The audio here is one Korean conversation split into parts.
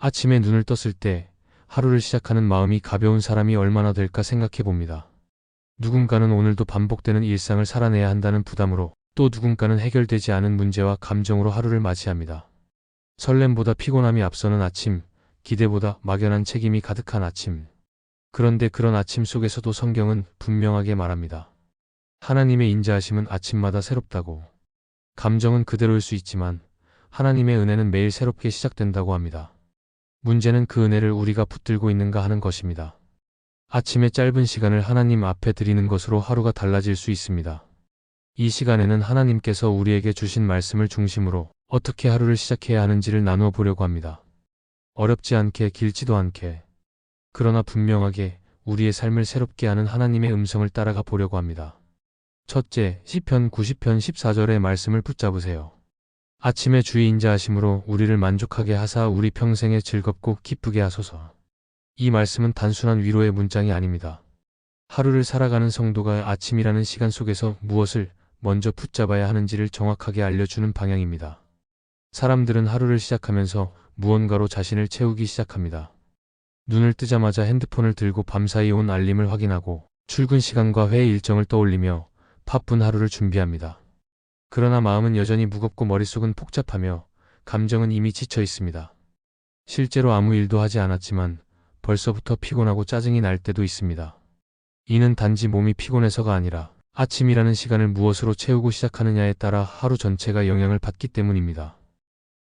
아침에 눈을 떴을 때 하루를 시작하는 마음이 가벼운 사람이 얼마나 될까 생각해 봅니다. 누군가는 오늘도 반복되는 일상을 살아내야 한다는 부담으로, 또 누군가는 해결되지 않은 문제와 감정으로 하루를 맞이합니다. 설렘보다 피곤함이 앞서는 아침, 기대보다 막연한 책임이 가득한 아침. 그런데 그런 아침 속에서도 성경은 분명하게 말합니다. 하나님의 인자하심은 아침마다 새롭다고. 감정은 그대로일 수 있지만 하나님의 은혜는 매일 새롭게 시작된다고 합니다. 문제는 그 은혜를 우리가 붙들고 있는가 하는 것입니다. 아침의 짧은 시간을 하나님 앞에 드리는 것으로 하루가 달라질 수 있습니다. 이 시간에는 하나님께서 우리에게 주신 말씀을 중심으로 어떻게 하루를 시작해야 하는지를 나누어 보려고 합니다. 어렵지 않게, 길지도 않게, 그러나 분명하게 우리의 삶을 새롭게 하는 하나님의 음성을 따라가 보려고 합니다. 첫째, 시편 90편 14절의 말씀을 붙잡으세요. 아침에 주의 인자하심으로 우리를 만족하게 하사 우리 평생에 즐겁고 기쁘게 하소서. 이 말씀은 단순한 위로의 문장이 아닙니다. 하루를 살아가는 성도가 아침이라는 시간 속에서 무엇을 먼저 붙잡아야 하는지를 정확하게 알려주는 방향입니다. 사람들은 하루를 시작하면서 무언가로 자신을 채우기 시작합니다. 눈을 뜨자마자 핸드폰을 들고 밤사이 온 알림을 확인하고 출근 시간과 회의 일정을 떠올리며 바쁜 하루를 준비합니다. 그러나 마음은 여전히 무겁고 머릿속은 복잡하며 감정은 이미 지쳐 있습니다. 실제로 아무 일도 하지 않았지만 벌써부터 피곤하고 짜증이 날 때도 있습니다. 이는 단지 몸이 피곤해서가 아니라 아침이라는 시간을 무엇으로 채우고 시작하느냐에 따라 하루 전체가 영향을 받기 때문입니다.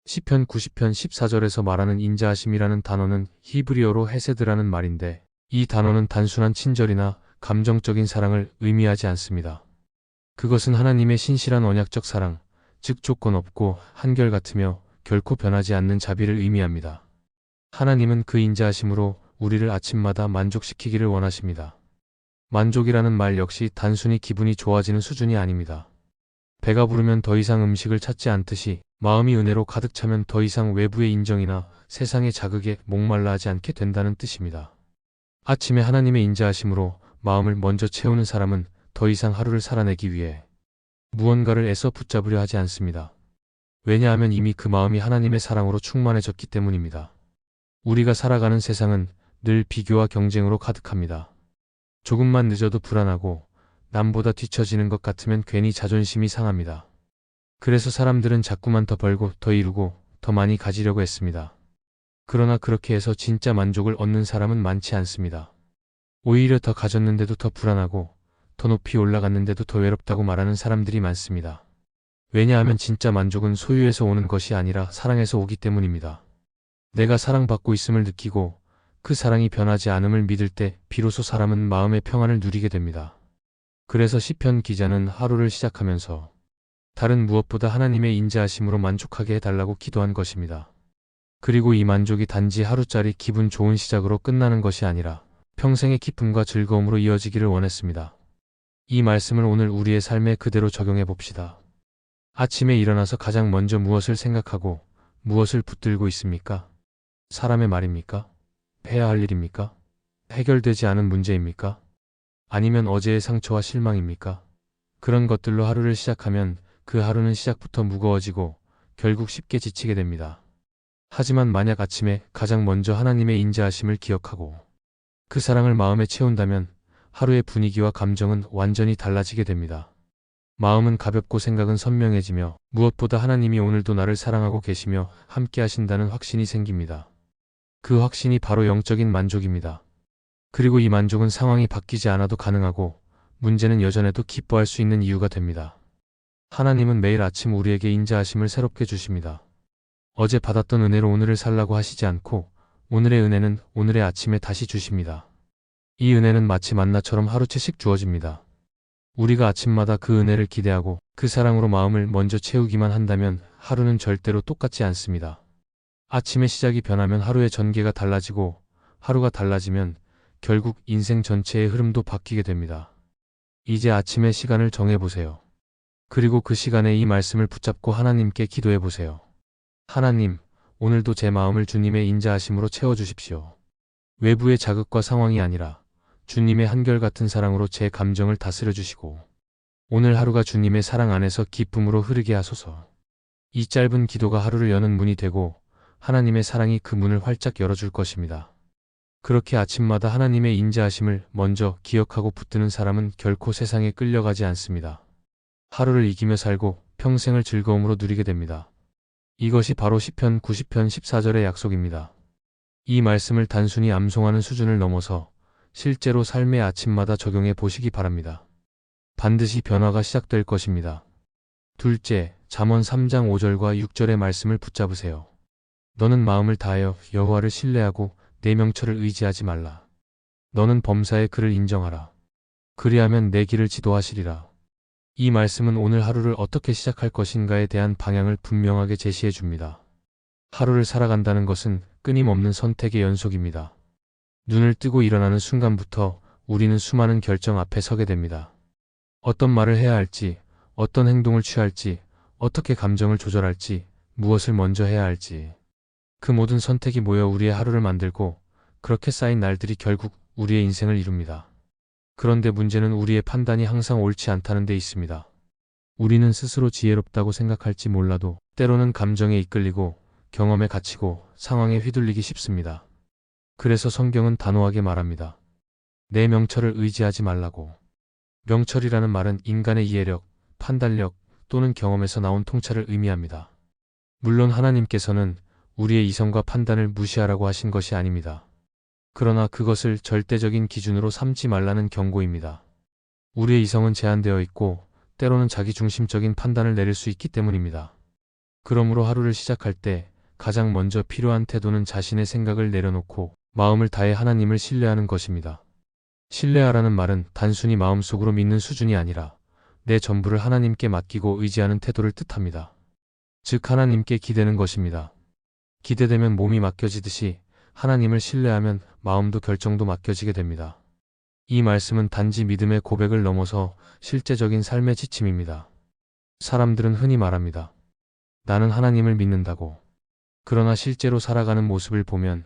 시편 90편 14절에서 말하는 인자하심이라는 단어는 히브리어로 헤세드라는 말인데, 이 단어는 단순한 친절이나 감정적인 사랑을 의미하지 않습니다. 그것은 하나님의 신실한 언약적 사랑, 즉 조건 없고 한결같으며 결코 변하지 않는 자비를 의미합니다. 하나님은 그 인자하심으로 우리를 아침마다 만족시키기를 원하십니다. 만족이라는 말 역시 단순히 기분이 좋아지는 수준이 아닙니다. 배가 부르면 더 이상 음식을 찾지 않듯이 마음이 은혜로 가득 차면 더 이상 외부의 인정이나 세상의 자극에 목말라 하지 않게 된다는 뜻입니다. 아침에 하나님의 인자하심으로 마음을 먼저 채우는 사람은 더 이상 하루를 살아내기 위해 무언가를 애써 붙잡으려 하지 않습니다. 왜냐하면 이미 그 마음이 하나님의 사랑으로 충만해졌기 때문입니다. 우리가 살아가는 세상은 늘 비교와 경쟁으로 가득합니다. 조금만 늦어도 불안하고 남보다 뒤처지는 것 같으면 괜히 자존심이 상합니다. 그래서 사람들은 자꾸만 더 벌고 더 이루고 더 많이 가지려고 했습니다. 그러나 그렇게 해서 진짜 만족을 얻는 사람은 많지 않습니다. 오히려 더 가졌는데도 더 불안하고 더 높이 올라갔는데도 더 외롭다고 말하는 사람들이 많습니다. 왜냐하면 진짜 만족은 소유에서 오는 것이 아니라 사랑에서 오기 때문입니다. 내가 사랑받고 있음을 느끼고 그 사랑이 변하지 않음을 믿을 때 비로소 사람은 마음의 평안을 누리게 됩니다. 그래서 시편 기자는 하루를 시작하면서 다른 무엇보다 하나님의 인자하심으로 만족하게 해달라고 기도한 것입니다. 그리고 이 만족이 단지 하루짜리 기분 좋은 시작으로 끝나는 것이 아니라 평생의 기쁨과 즐거움으로 이어지기를 원했습니다. 이 말씀을 오늘 우리의 삶에 그대로 적용해 봅시다. 아침에 일어나서 가장 먼저 무엇을 생각하고 무엇을 붙들고 있습니까? 사람의 말입니까? 해야 할 일입니까? 해결되지 않은 문제입니까? 아니면 어제의 상처와 실망입니까? 그런 것들로 하루를 시작하면 그 하루는 시작부터 무거워지고 결국 쉽게 지치게 됩니다. 하지만 만약 아침에 가장 먼저 하나님의 인자하심을 기억하고 그 사랑을 마음에 채운다면 하루의 분위기와 감정은 완전히 달라지게 됩니다. 마음은 가볍고 생각은 선명해지며 무엇보다 하나님이 오늘도 나를 사랑하고 계시며 함께 하신다는 확신이 생깁니다. 그 확신이 바로 영적인 만족입니다. 그리고 이 만족은 상황이 바뀌지 않아도 가능하고 문제는 여전해도 기뻐할 수 있는 이유가 됩니다. 하나님은 매일 아침 우리에게 인자하심을 새롭게 주십니다. 어제 받았던 은혜로 오늘을 살라고 하시지 않고 오늘의 은혜는 오늘의 아침에 다시 주십니다. 이 은혜는 마치 만나처럼 하루채씩 주어집니다. 우리가 아침마다 그 은혜를 기대하고 그 사랑으로 마음을 먼저 채우기만 한다면 하루는 절대로 똑같지 않습니다. 아침의 시작이 변하면 하루의 전개가 달라지고 하루가 달라지면 결국 인생 전체의 흐름도 바뀌게 됩니다. 이제 아침의 시간을 정해보세요. 그리고 그 시간에 이 말씀을 붙잡고 하나님께 기도해보세요. 하나님, 오늘도 제 마음을 주님의 인자하심으로 채워주십시오. 외부의 자극과 상황이 아니라 주님의 한결같은 사랑으로 제 감정을 다스려 주시고 오늘 하루가 주님의 사랑 안에서 기쁨으로 흐르게 하소서. 이 짧은 기도가 하루를 여는 문이 되고 하나님의 사랑이 그 문을 활짝 열어줄 것입니다. 그렇게 아침마다 하나님의 인자하심을 먼저 기억하고 붙드는 사람은 결코 세상에 끌려가지 않습니다. 하루를 이기며 살고 평생을 즐거움으로 누리게 됩니다. 이것이 바로 시편 90편 14절의 약속입니다. 이 말씀을 단순히 암송하는 수준을 넘어서 실제로 삶의 아침마다 적용해 보시기 바랍니다. 반드시 변화가 시작될 것입니다. 둘째, 잠언 3장 5절과 6절의 말씀을 붙잡으세요. 너는 마음을 다하여 여호와를 신뢰하고 내 명철을 의지하지 말라. 너는 범사의 그를 인정하라. 그리하면 내 길을 지도하시리라. 이 말씀은 오늘 하루를 어떻게 시작할 것인가에 대한 방향을 분명하게 제시해 줍니다. 하루를 살아간다는 것은 끊임없는 선택의 연속입니다. 눈을 뜨고 일어나는 순간부터 우리는 수많은 결정 앞에 서게 됩니다. 어떤 말을 해야 할지, 어떤 행동을 취할지, 어떻게 감정을 조절할지, 무엇을 먼저 해야 할지. 그 모든 선택이 모여 우리의 하루를 만들고 그렇게 쌓인 날들이 결국 우리의 인생을 이룹니다. 그런데 문제는 우리의 판단이 항상 옳지 않다는 데 있습니다. 우리는 스스로 지혜롭다고 생각할지 몰라도 때로는 감정에 이끌리고 경험에 갇히고 상황에 휘둘리기 쉽습니다. 그래서 성경은 단호하게 말합니다. 내 명철을 의지하지 말라고. 명철이라는 말은 인간의 이해력, 판단력 또는 경험에서 나온 통찰을 의미합니다. 물론 하나님께서는 우리의 이성과 판단을 무시하라고 하신 것이 아닙니다. 그러나 그것을 절대적인 기준으로 삼지 말라는 경고입니다. 우리의 이성은 제한되어 있고 때로는 자기중심적인 판단을 내릴 수 있기 때문입니다. 그러므로 하루를 시작할 때 가장 먼저 필요한 태도는 자신의 생각을 내려놓고 마음을 다해 하나님을 신뢰하는 것입니다. 신뢰하라는 말은 단순히 마음속으로 믿는 수준이 아니라 내 전부를 하나님께 맡기고 의지하는 태도를 뜻합니다. 즉 하나님께 기대는 것입니다. 기대되면 몸이 맡겨지듯이 하나님을 신뢰하면 마음도 결정도 맡겨지게 됩니다. 이 말씀은 단지 믿음의 고백을 넘어서 실제적인 삶의 지침입니다. 사람들은 흔히 말합니다. 나는 하나님을 믿는다고. 그러나 실제로 살아가는 모습을 보면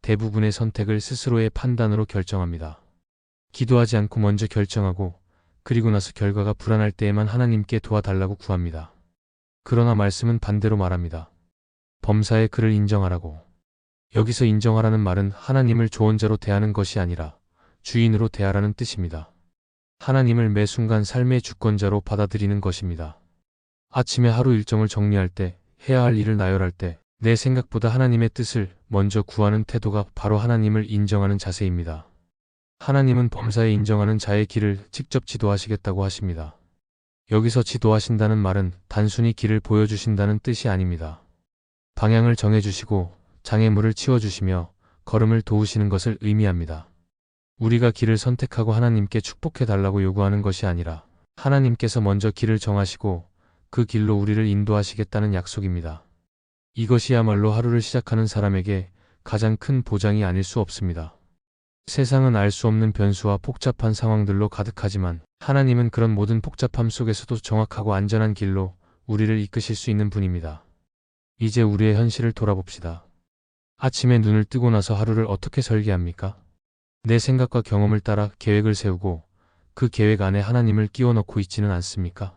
대부분의 선택을 스스로의 판단으로 결정합니다. 기도하지 않고 먼저 결정하고 그리고 나서 결과가 불안할 때에만 하나님께 도와달라고 구합니다. 그러나 말씀은 반대로 말합니다. 범사의 그를 인정하라고. 여기서 인정하라는 말은 하나님을 조언자로 대하는 것이 아니라 주인으로 대하라는 뜻입니다. 하나님을 매 순간 삶의 주권자로 받아들이는 것입니다. 아침에 하루 일정을 정리할 때, 해야 할 일을 나열할 때, 내 생각보다 하나님의 뜻을 먼저 구하는 태도가 바로 하나님을 인정하는 자세입니다. 하나님은 범사에 인정하는 자의 길을 직접 지도하시겠다고 하십니다. 여기서 지도하신다는 말은 단순히 길을 보여주신다는 뜻이 아닙니다. 방향을 정해주시고 장애물을 치워주시며 걸음을 도우시는 것을 의미합니다. 우리가 길을 선택하고 하나님께 축복해달라고 요구하는 것이 아니라 하나님께서 먼저 길을 정하시고 그 길로 우리를 인도하시겠다는 약속입니다. 이것이야말로 하루를 시작하는 사람에게 가장 큰 보장이 아닐 수 없습니다. 세상은 알 수 없는 변수와 복잡한 상황들로 가득하지만 하나님은 그런 모든 복잡함 속에서도 정확하고 안전한 길로 우리를 이끄실 수 있는 분입니다. 이제 우리의 현실을 돌아봅시다. 아침에 눈을 뜨고 나서 하루를 어떻게 설계합니까? 내 생각과 경험을 따라 계획을 세우고 그 계획 안에 하나님을 끼워 넣고 있지는 않습니까?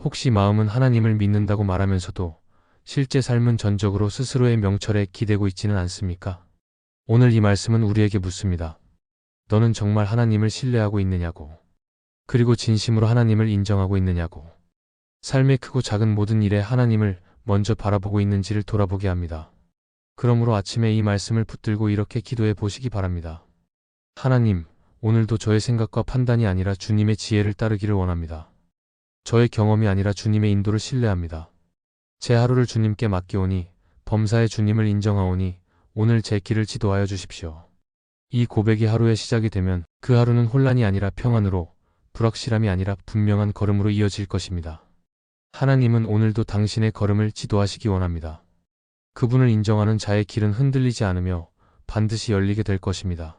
혹시 마음은 하나님을 믿는다고 말하면서도 실제 삶은 전적으로 스스로의 명철에 기대고 있지는 않습니까? 오늘 이 말씀은 우리에게 묻습니다. 너는 정말 하나님을 신뢰하고 있느냐고. 그리고 진심으로 하나님을 인정하고 있느냐고. 삶의 크고 작은 모든 일에 하나님을 먼저 바라보고 있는지를 돌아보게 합니다. 그러므로 아침에 이 말씀을 붙들고 이렇게 기도해 보시기 바랍니다. 하나님, 오늘도 저의 생각과 판단이 아니라 주님의 지혜를 따르기를 원합니다. 저의 경험이 아니라 주님의 인도를 신뢰합니다. 제 하루를 주님께 맡기오니 범사의 주님을 인정하오니 오늘 제 길을 지도하여 주십시오. 이 고백이 하루의 시작이 되면 그 하루는 혼란이 아니라 평안으로, 불확실함이 아니라 분명한 걸음으로 이어질 것입니다. 하나님은 오늘도 당신의 걸음을 지도하시기 원합니다. 그분을 인정하는 자의 길은 흔들리지 않으며 반드시 열리게 될 것입니다.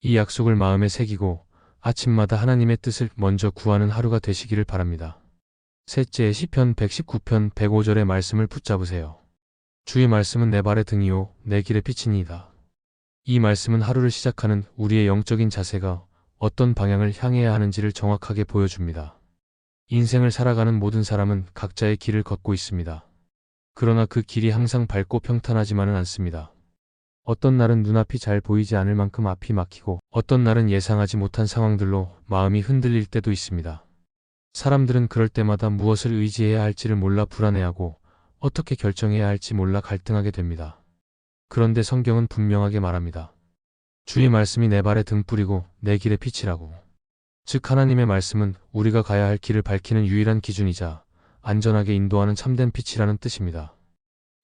이 약속을 마음에 새기고 아침마다 하나님의 뜻을 먼저 구하는 하루가 되시기를 바랍니다. 셋째, 시편 119편 105절의 말씀을 붙잡으세요. 주의 말씀은 내 발의 등이요 내 길의 빛이니이다. 이 말씀은 하루를 시작하는 우리의 영적인 자세가 어떤 방향을 향해야 하는지를 정확하게 보여줍니다. 인생을 살아가는 모든 사람은 각자의 길을 걷고 있습니다. 그러나 그 길이 항상 밝고 평탄하지만은 않습니다. 어떤 날은 눈앞이 잘 보이지 않을 만큼 앞이 막히고 어떤 날은 예상하지 못한 상황들로 마음이 흔들릴 때도 있습니다. 사람들은 그럴 때마다 무엇을 의지해야 할지를 몰라 불안해하고 어떻게 결정해야 할지 몰라 갈등하게 됩니다. 그런데 성경은 분명하게 말합니다. 주의 말씀이 내 발에 등불이고 내 길에 빛이라고. 즉 하나님의 말씀은 우리가 가야 할 길을 밝히는 유일한 기준이자 안전하게 인도하는 참된 빛이라는 뜻입니다.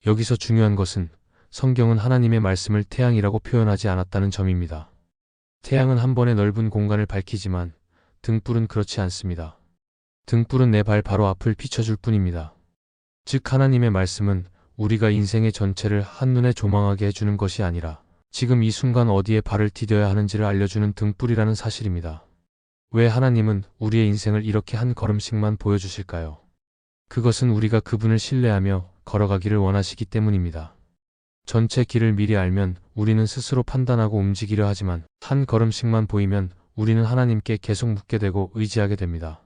여기서 중요한 것은 성경은 하나님의 말씀을 태양이라고 표현하지 않았다는 점입니다. 태양은 한 번에 넓은 공간을 밝히지만 등불은 그렇지 않습니다. 등불은 내 발 바로 앞을 비춰줄 뿐입니다. 즉 하나님의 말씀은 우리가 인생의 전체를 한눈에 조망하게 해주는 것이 아니라 지금 이 순간 어디에 발을 디뎌야 하는지를 알려주는 등불이라는 사실입니다. 왜 하나님은 우리의 인생을 이렇게 한 걸음씩만 보여주실까요? 그것은 우리가 그분을 신뢰하며 걸어가기를 원하시기 때문입니다. 전체 길을 미리 알면 우리는 스스로 판단하고 움직이려 하지만 한 걸음씩만 보이면 우리는 하나님께 계속 묻게 되고 의지하게 됩니다.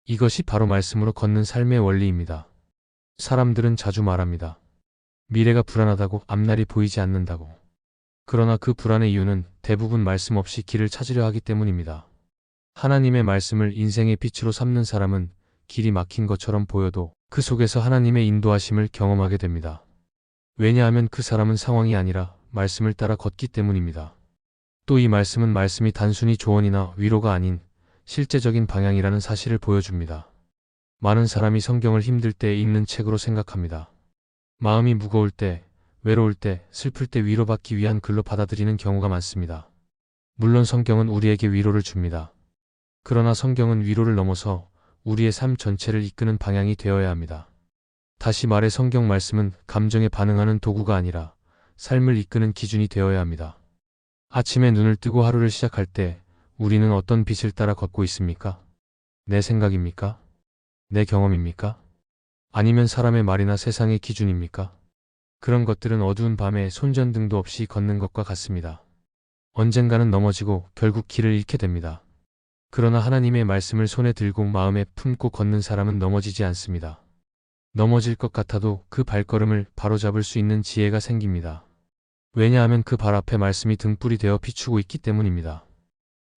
이것이 바로 말씀으로 걷는 삶의 원리입니다. 사람들은 자주 말합니다. 미래가 불안하다고, 앞날이 보이지 않는다고. 그러나 그 불안의 이유는 대부분 말씀 없이 길을 찾으려 하기 때문입니다. 하나님의 말씀을 인생의 빛으로 삼는 사람은 길이 막힌 것처럼 보여도 그 속에서 하나님의 인도하심을 경험하게 됩니다. 왜냐하면 그 사람은 상황이 아니라 말씀을 따라 걷기 때문입니다. 또 이 말씀이 단순히 조언이나 위로가 아닌 실제적인 방향이라는 사실을 보여줍니다. 많은 사람이 성경을 힘들 때 읽는 책으로 생각합니다. 마음이 무거울 때, 외로울 때, 슬플 때 위로받기 위한 글로 받아들이는 경우가 많습니다. 물론 성경은 우리에게 위로를 줍니다. 그러나 성경은 위로를 넘어서 우리의 삶 전체를 이끄는 방향이 되어야 합니다. 다시 말해 성경 말씀은 감정에 반응하는 도구가 아니라 삶을 이끄는 기준이 되어야 합니다. 아침에 눈을 뜨고 하루를 시작할 때 우리는 어떤 빛을 따라 걷고 있습니까? 내 생각입니까? 내 경험입니까? 아니면 사람의 말이나 세상의 기준입니까? 그런 것들은 어두운 밤에 손전등도 없이 걷는 것과 같습니다. 언젠가는 넘어지고 결국 길을 잃게 됩니다. 그러나 하나님의 말씀을 손에 들고 마음에 품고 걷는 사람은 넘어지지 않습니다. 넘어질 것 같아도 그 발걸음을 바로잡을 수 있는 지혜가 생깁니다. 왜냐하면 그 발 앞에 말씀이 등불이 되어 비추고 있기 때문입니다.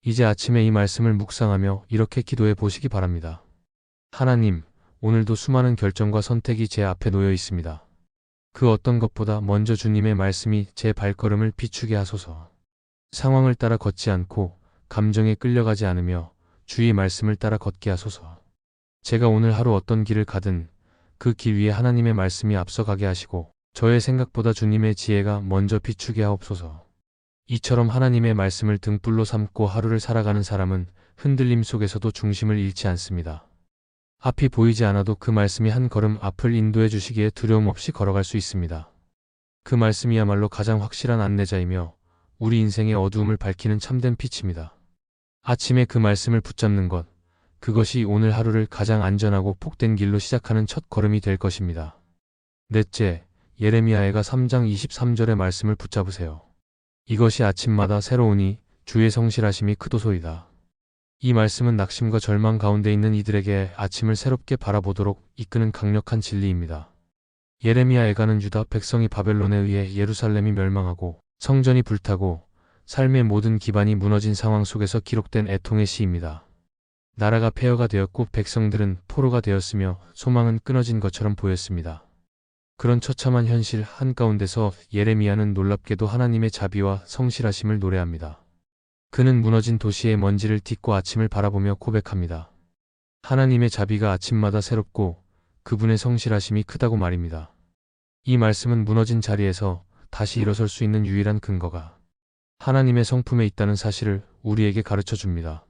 이제 아침에 이 말씀을 묵상하며 이렇게 기도해 보시기 바랍니다. 하나님, 오늘도 수많은 결정과 선택이 제 앞에 놓여 있습니다. 그 어떤 것보다 먼저 주님의 말씀이 제 발걸음을 비추게 하소서. 상황을 따라 걷지 않고 감정에 끌려가지 않으며 주의 말씀을 따라 걷게 하소서. 제가 오늘 하루 어떤 길을 가든 그 길 위에 하나님의 말씀이 앞서가게 하시고 저의 생각보다 주님의 지혜가 먼저 비추게 하옵소서. 이처럼 하나님의 말씀을 등불로 삼고 하루를 살아가는 사람은 흔들림 속에서도 중심을 잃지 않습니다. 앞이 보이지 않아도 그 말씀이 한 걸음 앞을 인도해 주시기에 두려움 없이 걸어갈 수 있습니다. 그 말씀이야말로 가장 확실한 안내자이며 우리 인생의 어두움을 밝히는 참된 빛입니다. 아침에 그 말씀을 붙잡는 것, 그것이 오늘 하루를 가장 안전하고 복된 길로 시작하는 첫 걸음이 될 것입니다. 넷째, 예레미야애가 3장 23절의 말씀을 붙잡으세요. 이것이 아침마다 새로우니 주의 성실하심이 크도소이다. 이 말씀은 낙심과 절망 가운데 있는 이들에게 아침을 새롭게 바라보도록 이끄는 강력한 진리입니다. 예레미야 애가는 유다 백성이 바벨론에 의해 예루살렘이 멸망하고 성전이 불타고 삶의 모든 기반이 무너진 상황 속에서 기록된 애통의 시입니다. 나라가 폐허가 되었고 백성들은 포로가 되었으며 소망은 끊어진 것처럼 보였습니다. 그런 처참한 현실 한가운데서 예레미야는 놀랍게도 하나님의 자비와 성실하심을 노래합니다. 그는 무너진 도시의 먼지를 딛고 아침을 바라보며 고백합니다. 하나님의 자비가 아침마다 새롭고 그분의 성실하심이 크다고 말입니다. 이 말씀은 무너진 자리에서 다시 일어설 수 있는 유일한 근거가 하나님의 성품에 있다는 사실을 우리에게 가르쳐 줍니다.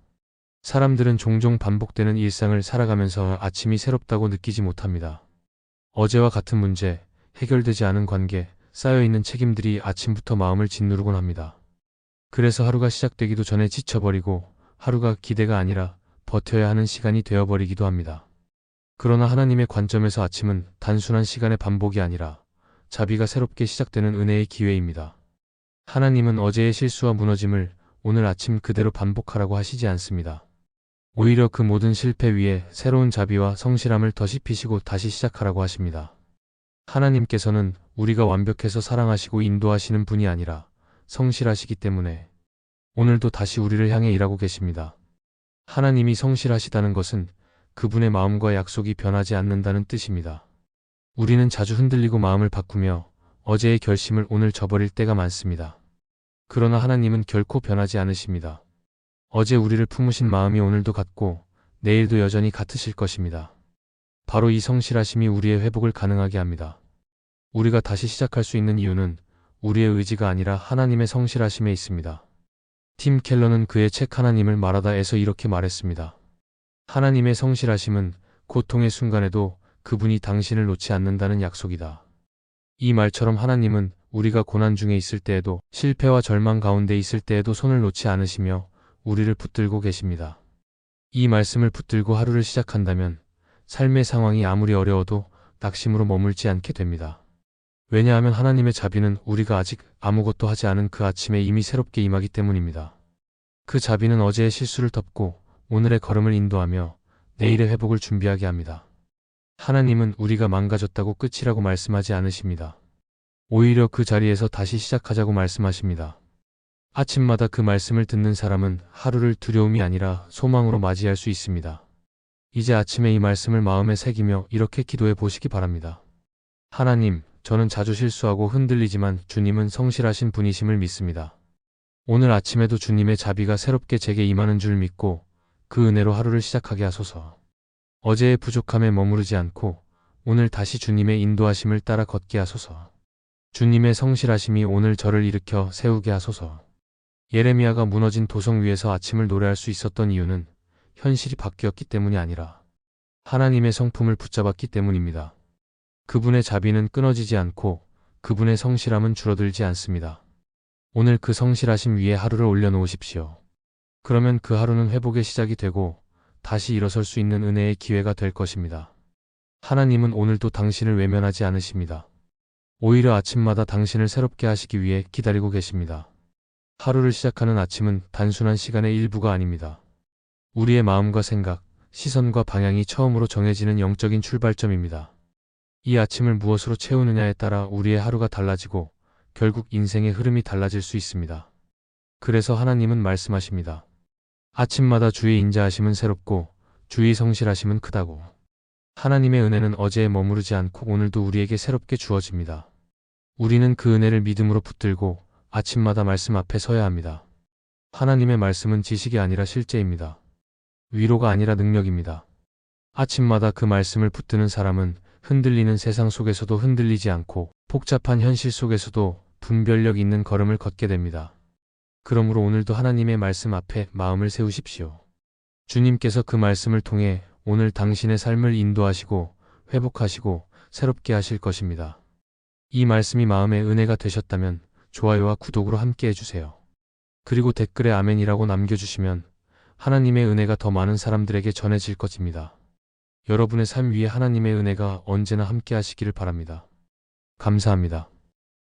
사람들은 종종 반복되는 일상을 살아가면서 아침이 새롭다고 느끼지 못합니다. 어제와 같은 문제, 해결되지 않은 관계, 쌓여있는 책임들이 아침부터 마음을 짓누르곤 합니다. 그래서 하루가 시작되기도 전에 지쳐버리고 하루가 기대가 아니라 버텨야 하는 시간이 되어버리기도 합니다. 그러나 하나님의 관점에서 아침은 단순한 시간의 반복이 아니라 자비가 새롭게 시작되는 은혜의 기회입니다. 하나님은 어제의 실수와 무너짐을 오늘 아침 그대로 반복하라고 하시지 않습니다. 오히려 그 모든 실패 위에 새로운 자비와 성실함을 더 씹히시고 다시 시작하라고 하십니다. 하나님께서는 우리가 완벽해서 사랑하시고 인도하시는 분이 아니라 성실하시기 때문에 오늘도 다시 우리를 향해 일하고 계십니다. 하나님이 성실하시다는 것은 그분의 마음과 약속이 변하지 않는다는 뜻입니다. 우리는 자주 흔들리고 마음을 바꾸며 어제의 결심을 오늘 저버릴 때가 많습니다. 그러나 하나님은 결코 변하지 않으십니다. 어제 우리를 품으신 마음이 오늘도 같고 내일도 여전히 같으실 것입니다. 바로 이 성실하심이 우리의 회복을 가능하게 합니다. 우리가 다시 시작할 수 있는 이유는 우리의 의지가 아니라 하나님의 성실하심에 있습니다. 팀 켈러는 그의 책 하나님을 말하다에서 이렇게 말했습니다. 하나님의 성실하심은 고통의 순간에도 그분이 당신을 놓지 않는다는 약속이다. 이 말처럼 하나님은 우리가 고난 중에 있을 때에도 실패와 절망 가운데 있을 때에도 손을 놓지 않으시며 우리를 붙들고 계십니다. 이 말씀을 붙들고 하루를 시작한다면 삶의 상황이 아무리 어려워도 낙심으로 머물지 않게 됩니다. 왜냐하면 하나님의 자비는 우리가 아직 아무것도 하지 않은 그 아침에 이미 새롭게 임하기 때문입니다. 그 자비는 어제의 실수를 덮고 오늘의 걸음을 인도하며 내일의 회복을 준비하게 합니다. 하나님은 우리가 망가졌다고 끝이라고 말씀하지 않으십니다. 오히려 그 자리에서 다시 시작하자고 말씀하십니다. 아침마다 그 말씀을 듣는 사람은 하루를 두려움이 아니라 소망으로 맞이할 수 있습니다. 이제 아침에 이 말씀을 마음에 새기며 이렇게 기도해 보시기 바랍니다. 하나님, 저는 자주 실수하고 흔들리지만 주님은 성실하신 분이심을 믿습니다. 오늘 아침에도 주님의 자비가 새롭게 제게 임하는 줄 믿고 그 은혜로 하루를 시작하게 하소서. 어제의 부족함에 머무르지 않고 오늘 다시 주님의 인도하심을 따라 걷게 하소서. 주님의 성실하심이 오늘 저를 일으켜 세우게 하소서. 예레미야가 무너진 도성 위에서 아침을 노래할 수 있었던 이유는 현실이 바뀌었기 때문이 아니라 하나님의 성품을 붙잡았기 때문입니다. 그분의 자비는 끊어지지 않고 그분의 성실함은 줄어들지 않습니다. 오늘 그 성실하심 위에 하루를 올려놓으십시오. 그러면 그 하루는 회복의 시작이 되고 다시 일어설 수 있는 은혜의 기회가 될 것입니다. 하나님은 오늘도 당신을 외면하지 않으십니다. 오히려 아침마다 당신을 새롭게 하시기 위해 기다리고 계십니다. 하루를 시작하는 아침은 단순한 시간의 일부가 아닙니다. 우리의 마음과 생각, 시선과 방향이 처음으로 정해지는 영적인 출발점입니다. 이 아침을 무엇으로 채우느냐에 따라 우리의 하루가 달라지고 결국 인생의 흐름이 달라질 수 있습니다. 그래서 하나님은 말씀하십니다. 아침마다 주의 인자하심은 새롭고 주의 성실하심은 크다고. 하나님의 은혜는 어제에 머무르지 않고 오늘도 우리에게 새롭게 주어집니다. 우리는 그 은혜를 믿음으로 붙들고 아침마다 말씀 앞에 서야 합니다. 하나님의 말씀은 지식이 아니라 실제입니다. 위로가 아니라 능력입니다. 아침마다 그 말씀을 붙드는 사람은 흔들리는 세상 속에서도 흔들리지 않고 복잡한 현실 속에서도 분별력 있는 걸음을 걷게 됩니다. 그러므로 오늘도 하나님의 말씀 앞에 마음을 세우십시오. 주님께서 그 말씀을 통해 오늘 당신의 삶을 인도하시고 회복하시고 새롭게 하실 것입니다. 이 말씀이 마음의 은혜가 되셨다면 좋아요와 구독으로 함께 해주세요. 그리고 댓글에 아멘이라고 남겨주시면 하나님의 은혜가 더 많은 사람들에게 전해질 것입니다. 여러분의 삶 위에 하나님의 은혜가 언제나 함께 하시기를 바랍니다. 감사합니다.